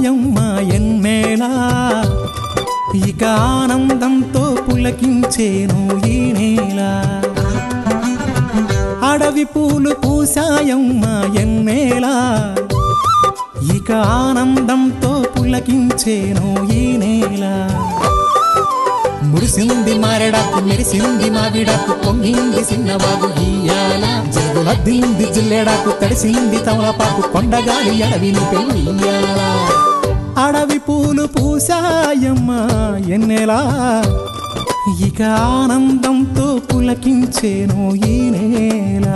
పూసాయమ్మా ఎన్నేలా ఇక ఆనందంతో పులకించేను ఈ నేల అడవి పూలు పూసాయమ్మా ఎన్నేలా ఇక ఆనందంతో పులకించేను ఈ నేల మురిసింది మారెడాకు మెరిసింది మావిడాకు పొంగింది సిన్నవాగు ఇయ్యాల జగులద్దింది జిల్లెడాకు తడిసింది తమలపాకు కొండగాలి అడవిని పెయ్యాల అడవి పూలు పూసాయమ్మా ఎన్నెలా ఇక ఆనందంతో పులకించేను ఈ నేల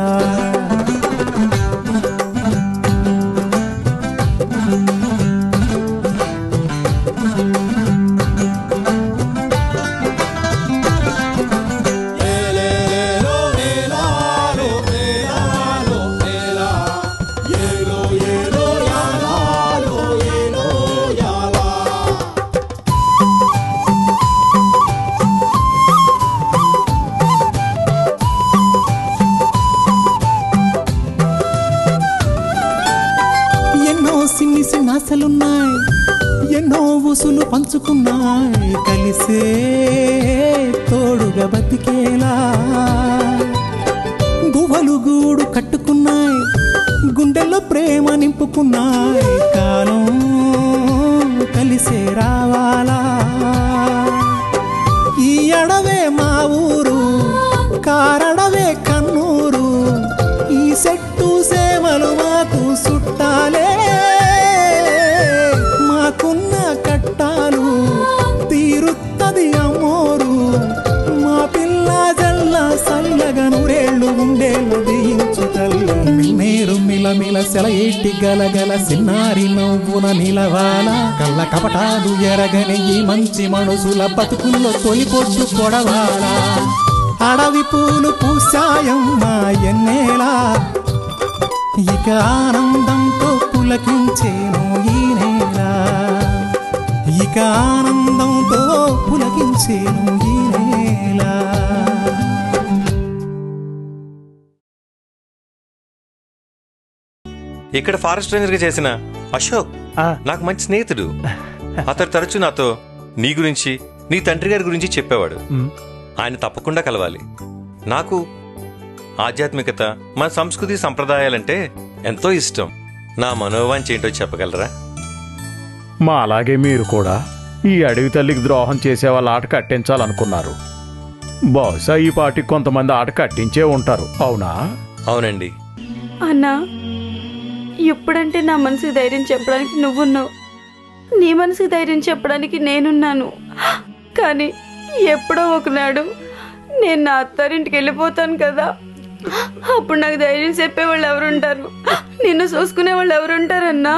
ఆశలున్నాయి ఎన్నో ఊసులు పంచుకున్నాయి కలిసే తోడుగా బతికేలా గువ్వలు గూడు కట్టుకున్నాయి గుండెల్లో ప్రేమ నింపుకున్నాయి కాలం కలిసే రావాలా ఈ అడవే మా ఊరు కారడవే కన్నూరు ఈ చెట్టు సేమలు మాకు చుట్టాలే మాకున్న కట్టాలు తీరుత్తది అమ్మోరు మా పిల్ల జల్ల సల్లగా నూరేళ్ళు ఉండేళ్ళు దీయించు తల్లి మేరు మిలమిల సెలయేటి గలగల సిన్నారి నవ్వున నిలవాల కళ్ళ కపటాలు ఎరగని ఈ మంచి మనసుల బతుకుల్లో తొలిపొట్టు కొడవాల అడవి పూలు పూసాయమ్మా ఎన్నేలా ఇక ఆనందంతో పులకించేను ఈ నేల ఇక ఆనందంతో పులకించేను ఈ నేల ఇక్కడ ఫారెస్ట్ రేంజర్ గా చేసిన అశోక్ నాకు మంచి స్నేహితుడు. అతడు తరచు నాతో నీ గురించి నీ తండ్రి గారి గురించి చెప్పేవాడు. ఆయన తప్పకుండా కలవాలి. నాకు ఆధ్యాత్మికత మన సంస్కృతి సంప్రదాయాలంటే ఎంతో ఇష్టం. నా మనోవాంఛ ఏంటో చెప్పగలరా? మా అలాగే మీరు కూడా ఈ అడవి తల్లికి ద్రోహం చేసే వాళ్ళ ఆట కట్టించాలనుకున్నారు. బహుశా ఈ పాటికి కొంతమంది ఆట కట్టించే ఉంటారు. అవునా? అవునండి. అన్నా, ఎప్పుడంటే నా మనసుకి ధైర్యం చెప్పడానికి నువ్వున్నావు, నీ మనసుకి ధైర్యం చెప్పడానికి నేనున్నాను. కానీ ఎప్పుడో ఒకనాడు నేను నా అత్తారింటికి వెళ్ళిపోతాను కదా, అప్పుడు నాకు ధైర్యం చెప్పేవాళ్ళు ఎవరుంటారు? నిన్ను చూసుకునే వాళ్ళు ఎవరుంటారన్నా?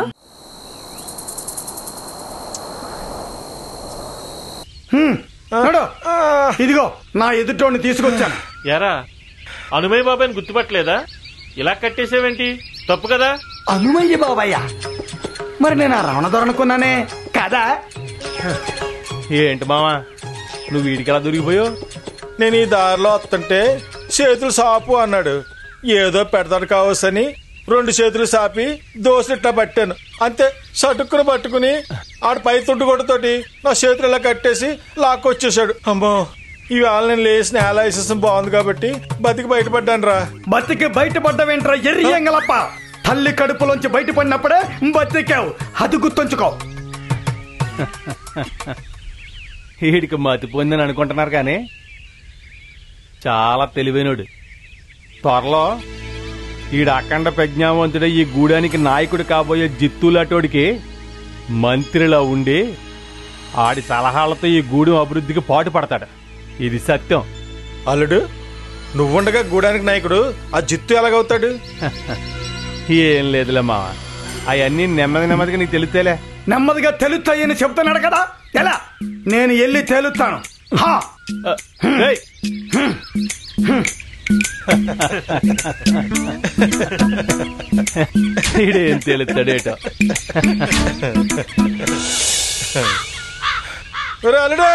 ఇదిగో నా ఎదుటోని తీసుకొచ్చాను. ఎరా, అనుమయ్య బాబాయ్ని గుర్తుపట్టలేదా? ఇలా కట్టేసేవేంటి? తప్పు కదా. అనుమయ్య బాబాయ్య? మరి నేను ఆ రమణదొరనుకున్నానే కదా. ఏంటి మావా, నువ్వు వీడికి ఎలా దొరికిపోయావు? నేను ఈ దారిలో వస్తుంటే చేతులు సాపు అన్నాడు. ఏదో పెడతాడు కావచ్చని 2 చేతులు సాపి దోశలిట్లా పట్టాను. అంతే, సటుక్కును పట్టుకుని ఆడ పై తుండుగొడ్డతోటి నా చేతులు ఇలా కట్టేసి లాక్కొచ్చేసాడు. అమ్మో, ఈవేళ నేను లేచిన నేల బాగుంది కాబట్టి బతికి బయటపడ్డాను రా. బతికి బయటపడ్డావేంట్రా ఎర్రి ఎంగలప్ప? తల్లి కడుపులోంచి బయటపడినప్పుడే బతికావు, అది గుర్తుంచుకో. వీడికి మతి పొందని అనుకుంటున్నారు కానీ చాలా తెలివైనడు. త్వరలో ఈడు అఖండ ప్రజ్ఞావంతుడే ఈ గూడానికి నాయకుడు కాబోయే జిత్తులాటోడికి మంత్రిలా ఉండి ఆడి సలహాలతో ఈ గూడెం అభివృద్ధికి పాటు పడతాడు. ఇది సత్యం. అల్లుడు, నువ్వుండగా గూడానికి నాయకుడు ఆ జిత్తు ఎలాగవుతాడు? ఏం లేదులే మావా, అవన్నీ నెమ్మది నెమ్మదిగా నీకు తెలుస్తేలే. నెమ్మదిగా తెలుస్తాయని చెప్తున్నాడు కదా, ఎలా? నేను వెళ్ళి తేలుతాను. ఈడేం తెలుస్తాడేటో. అల్లుడు,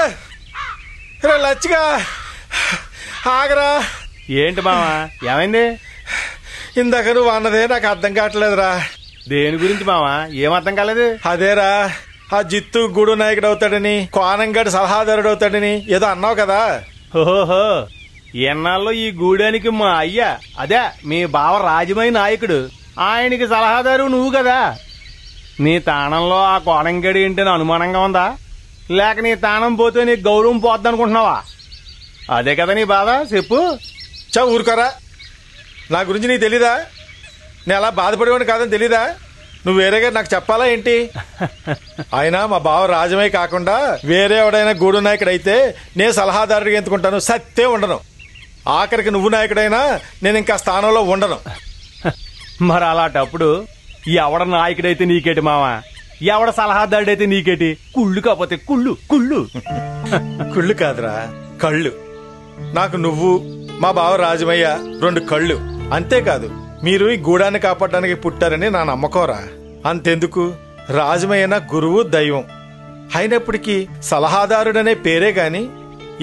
లచ్చిగా ఆగరా. ఏంటి మావా, ఏమైంది? ఇందాక నువ్వు అన్నదే నాకు అర్థం కావట్లేదురా. దేని గురించి మావా? ఏం అర్థం కాలేదు? అదేరా, ఆ జిత్తు గూడు నాయకుడు అవుతాడని, కోనంగడి సలహాదారుడు అవుతాడని ఏదో అన్నావు కదా. ఓహో, ఎన్నాళ్ళు ఈ గూడానికి మా అయ్య, అదే మీ బావ రాజమై నాయకుడు, ఆయనకి సలహాదారు నువ్వు కదా. నీ తాణంలో ఆ కోణంగడి ఏంటని అనుమానంగా ఉందా, లేక నీ తాణం పోతే నీ గౌరవం పోద్దనుకుంటున్నావా? అదే కదా నీ బాధ, చెప్పు. ఊరుకోరా, నా గురించి నీకు తెలీదా? నేను అలా బాధపడేవాడిని కాదని తెలీదా? నువ్వు వేరేగా నాకు చెప్పాలా ఏంటి? అయినా మా బావ రాజమై కాకుండా వేరే ఎవడైనా గూడు నాయకుడు అయితే నేను సలహాదారుడిగా ఎందుకుంటాను? సత్తే ఉండను. ఆఖరికి నువ్వు నాయకుడైనా నేను ఇంకా స్థానంలో ఉండను. మరి అలాంటప్పుడు ఎవడ నాయకుడైతే నీకేటి మావా, ఎవడ సలహాదారుడైతే నీకేటి? కుళ్ళు కాకపోతే కుళ్ళు కుళ్ళు. కుళ్ళు కాదురా, కళ్ళు. నాకు నువ్వు, మా బావ రాజమయ్య 2 కళ్ళు. అంతేకాదు, మీరు ఈ గూడాన్ని కాపాడడానికి పుట్టారని నా నమ్మకంరా. అంతెందుకు, రాజమయ్య నా గురువు, దైవం. అయినప్పటికీ సలహాదారుడనే పేరే గాని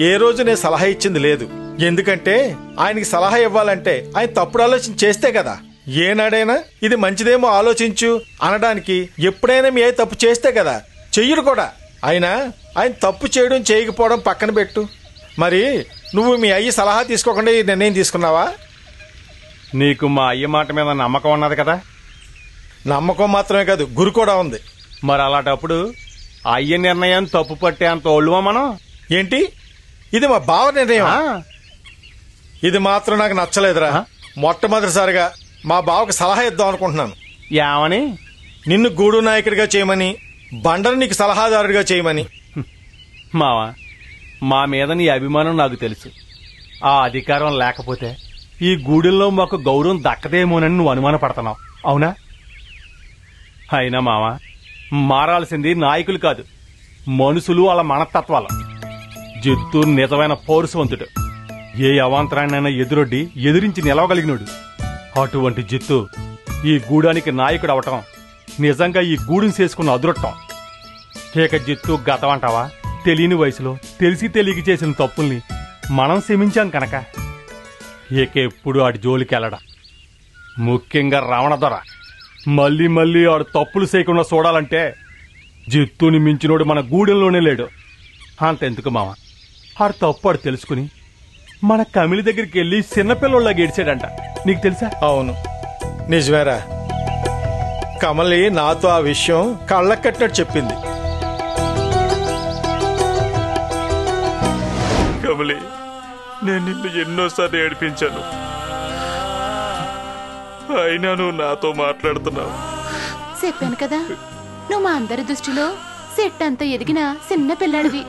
ఏ రోజు నేను సలహా ఇచ్చింది లేదు. ఎందుకంటే ఆయనకి సలహా ఇవ్వాలంటే ఆయన తప్పుడు ఆలోచన చేస్తే కదా. ఏనాడైనా ఇది మంచిదేమో ఆలోచించు అనడానికి ఎప్పుడైనా మీ అయ్య తప్పు చేస్తే కదా. చెయ్యడు కూడా. అయినా ఆయన తప్పు చేయడం చేయకపోవడం పక్కన పెట్టు. మరి నువ్వు మీ అయ్య సలహా తీసుకోకుండా ఈ నిర్ణయం తీసుకున్నావా? నీకు మా అయ్య మాట మీద నమ్మకం ఉన్నది కదా. నమ్మకం మాత్రమే కాదు, గురు కూడా ఉంది. మరి అలాంటప్పుడు అయ్య నిర్ణయం తప్పు పట్టే అంత ఒళ్ళువా మనం? ఏంటి, ఇది మా బావ నిర్ణయం? ఇది మాత్రం నాకు నచ్చలేదురా. మొట్టమొదటిసారిగా మా బావకు సలహా ఇద్దాం అనుకుంటున్నాను. ఏమని? నిన్ను గూడు నాయకుడిగా చేయమని, బండను నీకు సలహాదారుడిగా చేయమని. మావా, మా మీద నీ అభిమానం నాకు తెలుసు. ఆ అధికారం లేకపోతే ఈ గూడెల్లో మాకు గౌరవం దక్కదేమోనని నువ్వు అనుమానపడుతున్నావు, అవునా? అయినా మావా, మారాల్సింది నాయకులు కాదు, మనుషులు, వాళ్ళ మనస్తత్వాలు. జిత్తు నిజమైన పౌరుషవంతుడు, ఏ అవాంతరాన్నైనా ఎదురొడ్డి ఎదిరించి నిలవగలిగినోడు. అటువంటి జిత్తు ఈ గూడానికి నాయకుడు అవటం నిజంగా ఈ గూడుని చేసుకున్న అదృష్టం. ఇక జిత్తు గతం అంటావా? తెలియని వయసులో తెలిసి తెలియక చేసిన తప్పుల్ని మనం క్షమించాం కనుక ఇక ఎప్పుడు ఆడి జోలికెళ్ళడా. ముఖ్యంగా రావణదొర మళ్ళీ మళ్ళీ ఆడు తప్పులు చేయకుండా చూడాలంటే జిత్తుని మించినోడు మన గూడెంలోనే లేడు. అంతెందుకు మామ, ఆడు తప్పు ఆడు తెలుసుకుని మన కమిలి దగ్గరికి వెళ్ళి చిన్నపిల్లోళ్ళ గేడిచాడంట. నీకు తెలుసా? అవును, నిజమేరా. కమలి నాతో ఆ విషయం కళ్ళకు కట్టినట్టు చెప్పింది. కమలి, నేను నిన్ను ఎన్నోసార్లు ఏడిపించాను, అయినా నువ్వు నాతో మాట్లాడుతున్నావు. చెప్పాను కదా, నువ్వు మా అందరి దృష్టిలో సెట్ అంత ఎదిగిన చిన్న పిల్లాడివి.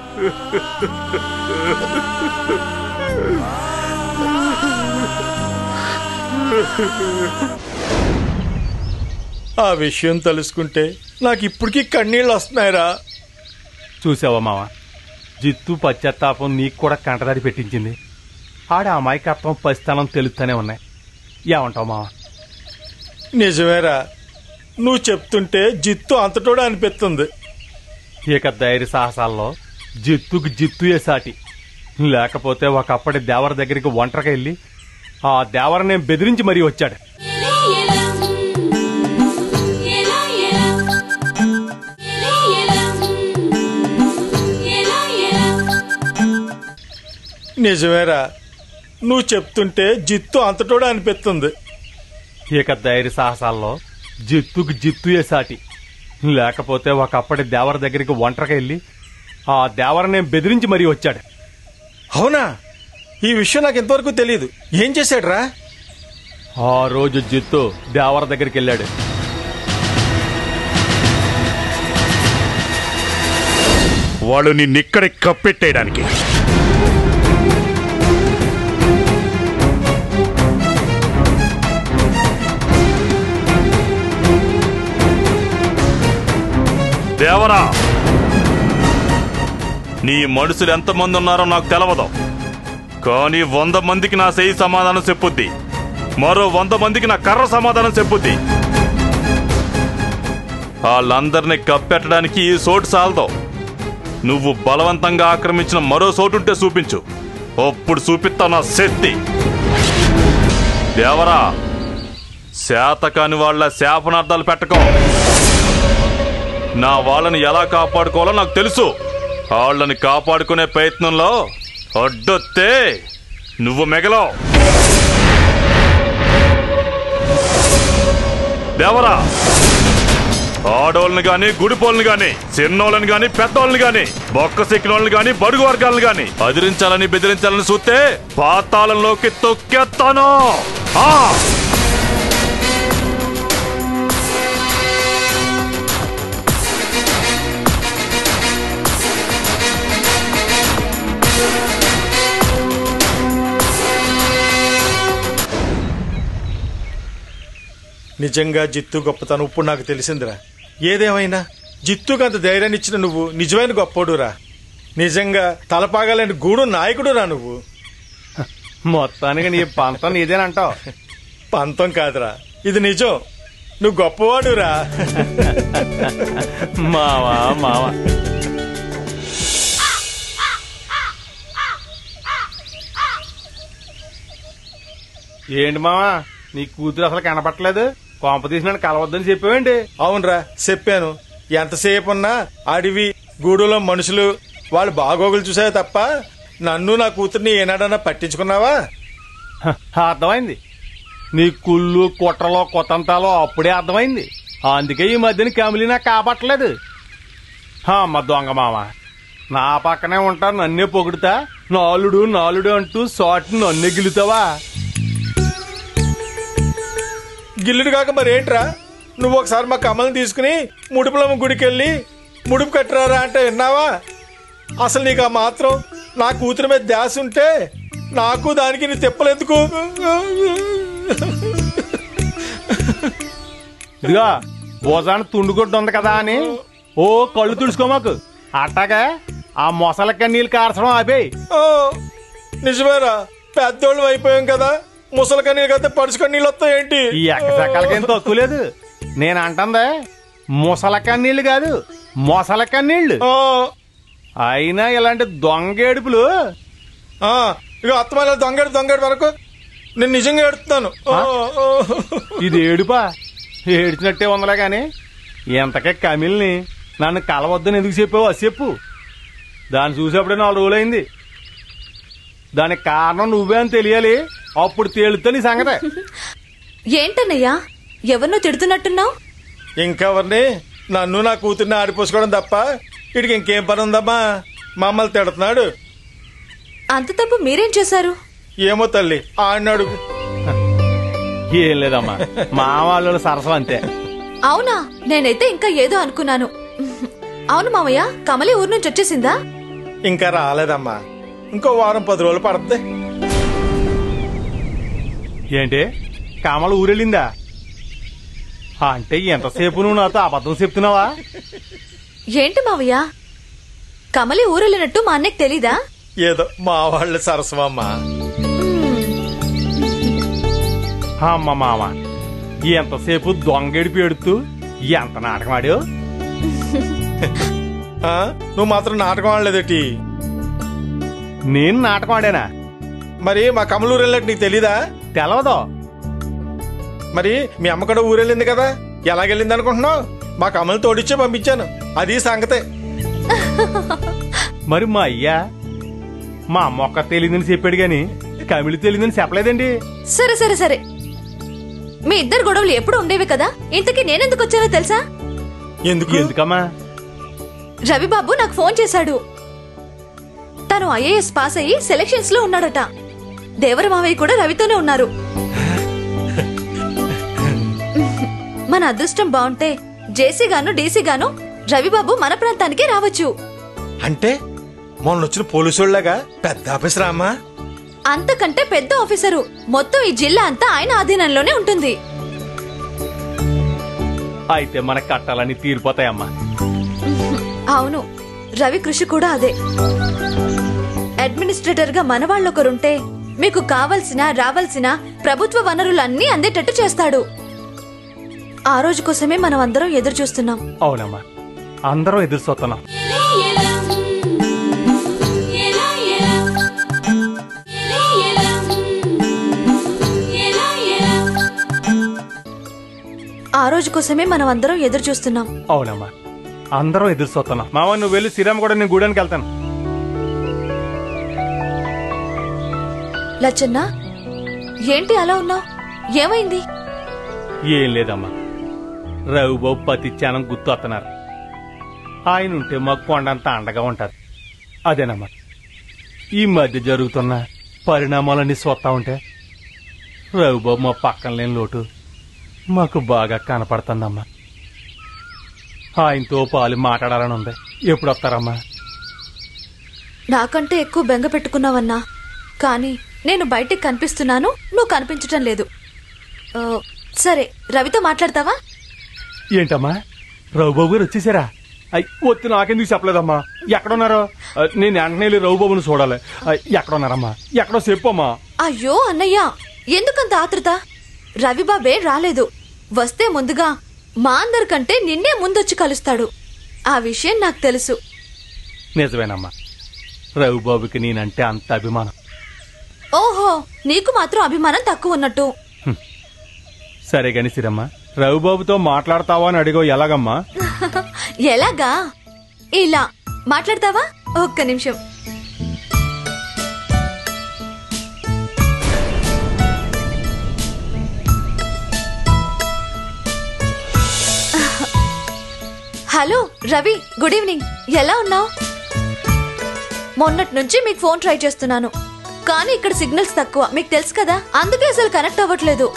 ఆ విషయం తెలుసుకుంటే నాకు ఇప్పటికీ కన్నీళ్ళు వస్తున్నాయిరా. చూసావా మావ, జిత్తు పశ్చాత్తాపం నీకు కూడా కంటదారి పెట్టించింది. ఆడ అమాయకత్వం, పసితనం తెలుస్తూనే ఉన్నాయి. ఏమంటావు మావ? నిజమేరా, నువ్వు చెప్తుంటే జిత్తు అంతటోడు అనిపిస్తుంది. ఇక ధైర్య సాహసాల్లో జిత్తుకి జిత్తుయే సాటి. లేకపోతే ఒకప్పటి దేవర దగ్గరికి ఒంటరిగా వెళ్ళి ఆ దేవరనే బెదిరించి మరీ వచ్చాడు. నిజమేరా, నువ్వు చెప్తుంటే జిత్తు అంతటోడు అనిపిస్తుంది. ఇక ధైర్య సాహసాల్లో జిత్తుకి జిత్తుయే సాటి. లేకపోతే ఒకప్పటి దేవర దగ్గరికి ఒంటరిగా వెళ్ళి ఆ దేవరనే బెదిరించి మరీ వచ్చాడు. అవునా? ఈ విషయం నాకు ఇంతవరకు తెలియదు. ఏం చేశాడు రా? ఆ రోజు జిత్తు దేవర దగ్గరికి వెళ్ళాడు. వాళ్ళు నిన్నిక్కడే కప్పెట్టేయడానికి. దేవరా, నీ మనుషులు ఎంతమంది ఉన్నారో నాకు తెలవదు, కానీ 100 మందికి నా చెయ్యి సమాధానం చెప్పుద్ది, మరో 100 మందికి నా కర్ర సమాధానం చెప్పుద్ది. వాళ్ళందరినీ కప్పెట్టడానికి ఈ చోటు చాలదు. నువ్వు బలవంతంగా ఆక్రమించిన మరో చోటుంటే చూపించు, అప్పుడు చూపిస్తా నా శక్తి. దేవరా, శాతకాని వాళ్ళ శాపనార్థాలు పెట్టకో. నా వాళ్ళని ఎలా కాపాడుకోవాలో నాకు తెలుసు. వాళ్ళని కాపాడుకునే ప్రయత్నంలో అడ్డొత్తే నువ్వు మిగలవు. దేవరా, ఆడోళ్ళని గాని, గుడిపోళ్ళని గాని, చిన్నోళ్ళని గాని, పెద్దోళ్ళని గాని, బొక్క సిక్కినోళ్ళని గాని, బడుగు వర్గాలను గాని అదిరించాలని బెదిరించాలని చూస్తే పాతాళంలోకి తొక్కేస్తాను. నిజంగా జిత్తు గొప్పతనం ఇప్పుడు నాకు తెలిసిందిరా. ఏదేమైనా జిత్తుకు అంత ధైర్యాన్ని ఇచ్చిన నువ్వు నిజమైన గొప్పోడురా. నిజంగా తలపాగాలని గూడు నాయకుడురా నువ్వు. మొత్తానికి నీ పంతం నీదేనంటావు. పంతం కాదురా, ఇది నిజం. నువ్వు గొప్పవాడురా. మావా మావా. ఏంటి మావా, నీ కూతురు అసలు కనపట్లేదు? కొంప తీసినాడు కలవద్దని చెప్పావేంటి? అవునరా, చెప్పాను. ఎంతసేపు ఉన్నా అడవి గూడులో మనుషులు వాళ్ళు బాగోగులు చూసావు తప్ప నన్ను నా కూతుర్ని ఏనాడన్నా పట్టించుకున్నావా? అర్థమైంది. నీ కుళ్ళు కుట్రలో కొత్తంతాలో అప్పుడే అర్థమైంది. అందుకే ఈ మధ్యన కమిలి నాకు కాపాడలేదు. అమ్మ దొంగ మామ, నా పక్కనే ఉంటా, నన్నే పొగుడుతా, నాలుడు నాలుడు అంటూ సాటి నన్నే గిలుతావా? గిల్లుడు కాక మరేంట్రా? నువ్వు ఒకసారి మా కమల్ని తీసుకుని ముడుపులమ్మ గుడికెళ్ళి ముడుపు కట్టరారా అంటే విన్నావా? అసలు నీకు ఆ మాత్రం నా కూతురు మీద ధ్యాస ఉంటే నాకు దానికి నీ తిప్పలేందుకు? ఇదిగా భోజాన్ని తుండుగొడ్డు ఉంది కదా అని ఓ కళ్ళు తుడుచుకోమాకు. అట్టాగా ఆ మొసల కన్నీళ్ళు కార్చడం ఆపేయి. నిజమేరా, పెద్దోళ్ళు అయిపోయాం కదా, ముసలి కన్నీళ్ళు కదా పడుచు కన్నీళ్ళు వస్తాయేంటి? ఈ ఎక్కసెక్కలకేం తక్కువ లేదు. నేను అంటుందే ముసల కన్నీళ్లు కాదు, మొసల కన్నీళ్లు. అయినా ఇలాంటి దొంగేడుపులు ఇక అత్తమాల దొంగడు వరకు నేను నిజంగా ఏడుతున్నాను. ఇది ఏడుపా? ఏడ్చినట్టే ఉందలే గాని ఎంతకే కమిల్ని నన్ను కలవద్దని ఎందుకు చెప్పావు అది చెప్పు. దాన్ని చూసేప్పుడే 4 రోజులైంది. దానికి కారణం నువ్వే అని తెలియాలి. అప్పుడు తేలుతా నీ సంగతే. ఏంటన్నయ్యా, ఎవరినో తిడుతున్నట్టున్నావు? ఇంకెవరిని? నన్ను నా కూతుర్ని ఆడిపోసుకోవడం తప్ప ఇడికి ఇంకేం పని ఉందమ్మా? మమ్మల్ని తిడుతున్నాడు. అంత తప్పు మీరేం చేశారు? ఏమో తల్లి, ఆడిని అడుగు. ఏం లేదమ్మా, మా వాళ్ళు సరసం అంతే. అవునా? నేనైతే ఇంకా ఏదో అనుకున్నాను. అవును మామయ్య, కమలి ఊరు నుంచి వచ్చేసిందా? ఇంకా రాలేదమ్మా, ఇంకో వారం 10 రోజులు పడుతుంది. ఏంటి, కమల ఊరెళ్ళిందా? అంటే ఎంతసేపు నువ్వు నాతో అబద్ధం చెప్తున్నావా? ఏంటి మావయ్య, కమలి ఊరెళ్ళినట్టు మా అన్నకి తెలీదా? ఏదో మా వాళ్ళ సరసమమ్మా. అమ్మ మామ, ఎంతసేపు దొంగేడిపి ఎడుతూ ఎంత నాటకం ఆడావు? నువ్వు మాత్రం నాటకం ఆడలేదేటి? నేను నాటకం ఆడానా? మరి మా కమలూరు వెళ్ళినట్టు నీకు తెలీదా? తెలవదు. మరి మీ అమ్మ కూడా ఊరెళ్ళింది కదా, ఎలాగెళ్ళింది అనుకుంటున్నావు? మా కమలు తోడిచ్చే పంపించాను, అది సంగతే. మరి మా అయ్యా మా అమ్మ ఒక్క తెలియదని చెప్పాడు గాని కమిలి తెలియదని చెప్పలేదండి. సరే సరే సరే, మీ ఇద్దరు గొడవలు ఎప్పుడు ఉండేవి కదా. ఇంతకీ నేనెందుకు వచ్చానో తెలుసా? ఎందుకమ్మా? రవిబాబు నాకు ఫోన్ చేశాడు. తను ఐఏఎస్ పాస్ అయ్యి సెలక్షన్స్ లో ఉన్నాడట. దేవర మావయ్య కూడా రవితోనే ఉన్నారు. మన అదృష్టం బాగుంటే జేసీ గాను డీసీ గాను రవిబాబు మన ప్రాంతానికి రావచ్చు. అంటే మొన్నొచ్చిన పోలీసులాగా పెద్ద ఆఫీసరా అమ్మా? అంతకంటే పెద్ద ఆఫీసరు. మొత్తం ఈ జిల్లా అంతా ఆయన ఆధీనంలోనే ఉంటుంది. అయితే మన కట్టాలని తీరిపోతాయమ్మా. అవును, రవి కృషి కూడా అదే. అడ్మినిస్ట్రేటర్ గా మన వాళ్ళొకరుంటే మీకు కావలసిన రావాల్సిన ప్రభుత్వ వనరులన్నీ అందేటట్టు చేస్తాడు. ఆ రోజు కోసమే మనం అందరం ఎదురు చూస్తున్నాం. అవునమ్మా, అందరం ఎదురు చూస్తున్నాం. ఆ రోజు కోసమే మనం అందరం ఎదురు చూస్తున్నాం. అవునమ్మా, అందరం ఎదురు చూస్తున్నాం. మామ నువ్వు వెళ్ళి శ్రీరామ్ కూడా నేను గూడానికి వెళ్తాను. లచ్చన్న, ఏంటి అలా ఉన్నావు? ఏమైంది? ఏం లేదమ్మా, రఘుబాబు పతిచ్చానం గుర్తు వస్తున్నారు. ఆయన ఉంటే మాకు కొండంత అండగా ఉంటారు. అదేనమ్మా, ఈ మధ్య జరుగుతున్న పరిణామాలన్నీ చూస్తా ఉంటే రఘుబాబు మా పక్కన లేని లోటు మాకు బాగా కనపడుతుందమ్మా. ఆయనతో పాలు మాట్లాడాలని ఉంది. ఎప్పుడు వస్తారమ్మా? నాకంటే ఎక్కువ బెంగ పెట్టుకున్నావన్నా, కానీ నేను బయటికి కనిపిస్తున్నాను, నువ్వు కనిపించటం లేదు. సరే, రవితో మాట్లాడతావా? ఏంటమ్మా, రఘుబాబు గారు వచ్చేసారా? వద్దు, నాకెందుకు చెప్పలేదమ్మా. ఎక్కడున్నారో? నేను వెంటనే రఘుబాబుని చూడాలి. ఎక్కడున్నారమ్మా? ఎక్కడో చెప్పమ్మా. అయ్యో అన్నయ్య, ఎందుకంత ఆతృత? రవిబాబే రాలేదు. వస్తే ముందుగా మా అందరికంటే నిన్నే ముందొచ్చి కలుస్తాడు. ఆ విషయం నాకు తెలుసు. నిజమేనమ్మా, రఘుబాబుకి నేనంటే అంత అభిమానం. ఓహో, నీకు మాత్రం అభిమానం తక్కువ ఉన్నట్టు. సరే గాని సిరమ్మ, రఘుబాబుతో మాట్లాడతావా అని అడిగో. ఎలాగమ్మా? ఎలాగా? ఇలా మాట్లాడతావా? ఒక్క నిమిషం. Hello Ravi, good evening. ఎలా ఉన్నావు? మొన్నటి నుంచి మీకు ఫోన్ ట్రై చేస్తున్నాను, కానీ ఇక్కడ సిగ్నల్స్ తక్కువ, మీకు తెలుసు కదా, అందుకే అసలు కనెక్ట్ అవ్వట్లేదు.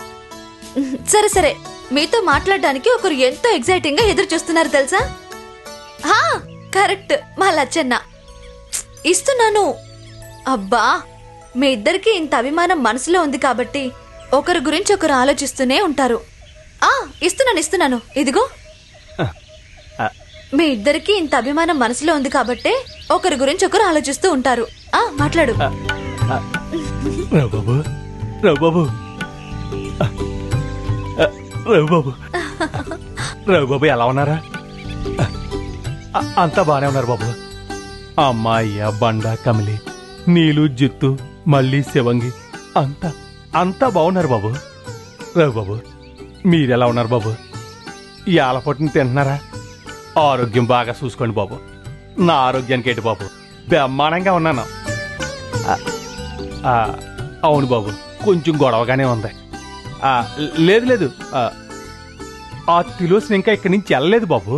సరే సరే, మీతో మాట్లాడడానికి ఒకరు ఎంతో ఎక్సైటింగ్ గా ఎదురు చూస్తున్నారు తెలుసా? కరెక్ట్, మా లచ్చన్న. ఇస్తున్నాను. అబ్బా, మీ ఇద్దరికి ఇంత అభిమానం మనసులో ఉంది కాబట్టి ఒకరి గురించి ఒకరు ఆలోచిస్తూనే ఉంటారు. ఇస్తున్నాను, ఇదిగో. మీ ఇద్దరికి ఇంత అభిమానం మనసులో ఉంది కాబట్టే ఒకరి గురించి ఒకరు ఆలోచిస్తూ ఉంటారు. మాట్లాడు. రఘుబాబు, రఘుబాబు, రఘుబాబు, రఘుబాబు ఎలా ఉన్నారా? అంతా బానే ఉన్నారు బాబు. అమ్మాయ్య, బండ, కమిలి, నీలు, జిత్తు, మళ్ళీ శివంగి, అంతా బాగున్నారు బాబు. రఘుబాబు, మీరెలా ఉన్నారు బాబు? ఈ ఆలపొట్టుని తింటున్నారా? ఆరోగ్యం బాగా చూసుకోండి బాబు. నా ఆరోగ్యానికి ఏంటి బాబు, బ్రహ్మాండంగా ఉన్నాను. అవును బాబు, కొంచెం గొడవగానే ఉంది. లేదు, ఆ తిలోసిన ఇంకా ఇక్కడి నుంచి వెళ్ళలేదు బాబు.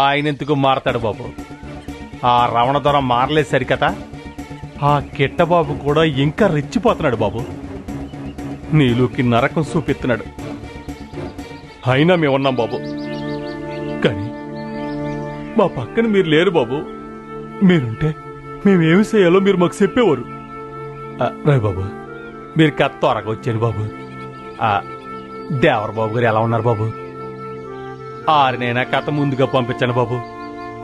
ఆయన ఎందుకు మారతాడు బాబు? ఆ రమణ దొర మారలేదు సరికదా, ఆ కిట్టబాబు కూడా ఇంకా రెచ్చిపోతున్నాడు బాబు. నీలుకి నరకం చూపిస్తున్నాడు. అయినా మేమున్నాం బాబు, కానీ మా పక్కన మీరు లేరు బాబు. మీరుంటే మేమేమి చేయాలో మీరు మాకు చెప్పేవారు. రాయ్ బాబు, మీరు కథ త్వరగా వచ్చాను బాబు. దేవర బాబు గారు ఎలా ఉన్నారు బాబు? ఆరినైనా కథ ముందుగా పంపించాను బాబు,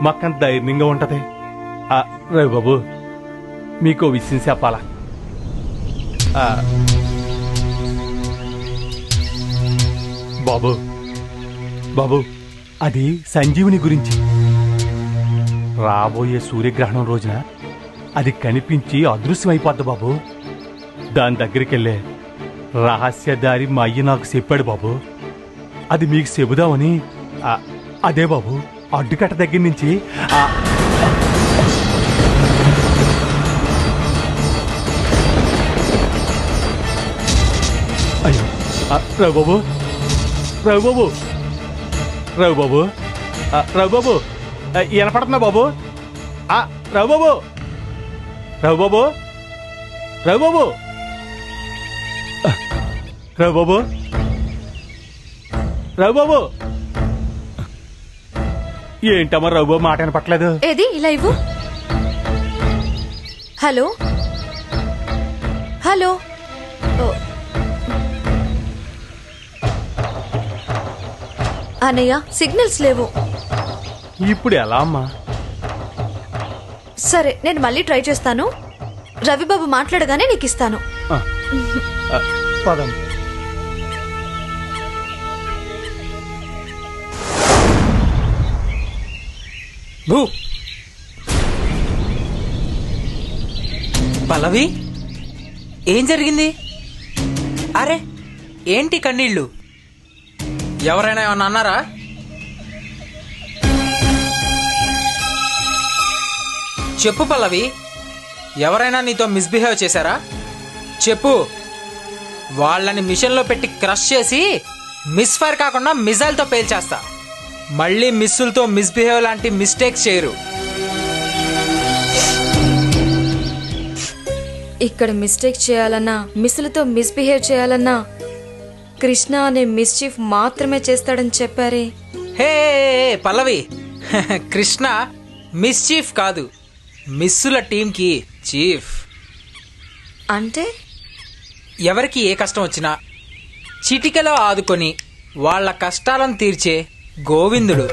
మాకంత ధైర్యంగా ఉంటది. రాయ్ బాబు, మీకు విషయం చెప్పాలా? బాబు బాబు, అది సంజీవుని గురించి. రాబోయే సూర్యగ్రహణం రోజున అది కనిపించి అదృశ్యమైపోద్ది బాబు. దాని దగ్గరికి వెళ్ళే రహస్యదారి మా అయ్య నాకు చెప్పాడు బాబు. అది మీకు చెబుదామని. అదే బాబు, అడ్డుకట్ట దగ్గర నుంచి అయ్యో రఘుబాబు, రఘుబాబు, రఘుబాబు, రఘుబాబు, వినపడుతున్నా బాబు? రఘుబాబు, రఘుబాబు, రఘుబాబు, రఘుబాబు, రఘుబాబు, ఏంటమ్మా రఘుబాబు మాట వినపట్లేదు? ఏది ఇలా ఇవ్వు. హలో హలో, అన్నయ్య సిగ్నల్స్ లేవు. ఇప్పుడు ఎలా అమ్మా? సరే, నేను మళ్ళీ ట్రై చేస్తాను. రవిబాబు మాట్లాడగానే నీకు ఇస్తాను. పదం. పల్లవి, ఏం జరిగింది? అరే, ఏంటి కన్నీళ్ళు? ఎవరైనా ఏమన్నా అన్నారా? చెప్పు పల్లవి, ఎవరైనా నీతో మిస్బిహేవ్ చేశారా? చెప్పు. వాళ్ళని మిషన్లో పెట్టి క్రష్ చేసి మిస్ఫైర్ కాకుండా మిజైల్తో పేల్చేస్తా. మళ్ళీ మిస్సులతో మిస్బిహేవ్ లాంటి మిస్టేక్స్ చేయరు. ఇక్కడ మిస్టేక్ చేయాలన్నా, మిస్సులతో మిస్బిహేవ్ చేయాలన్నా కృష్ణ అనే మిస్చీఫ్ మాత్రమే చేస్తాడని చెప్పారే. హే పల్లవి, కృష్ణ మిస్చీఫ్ కాదు, మిస్సుల టీంకి చీఫ్. అంటే ఎవరికి ఏ కష్టం వచ్చినా చిటికెలో ఆదుకొని వాళ్ళ కష్టాలను తీర్చే గోవిందుడు.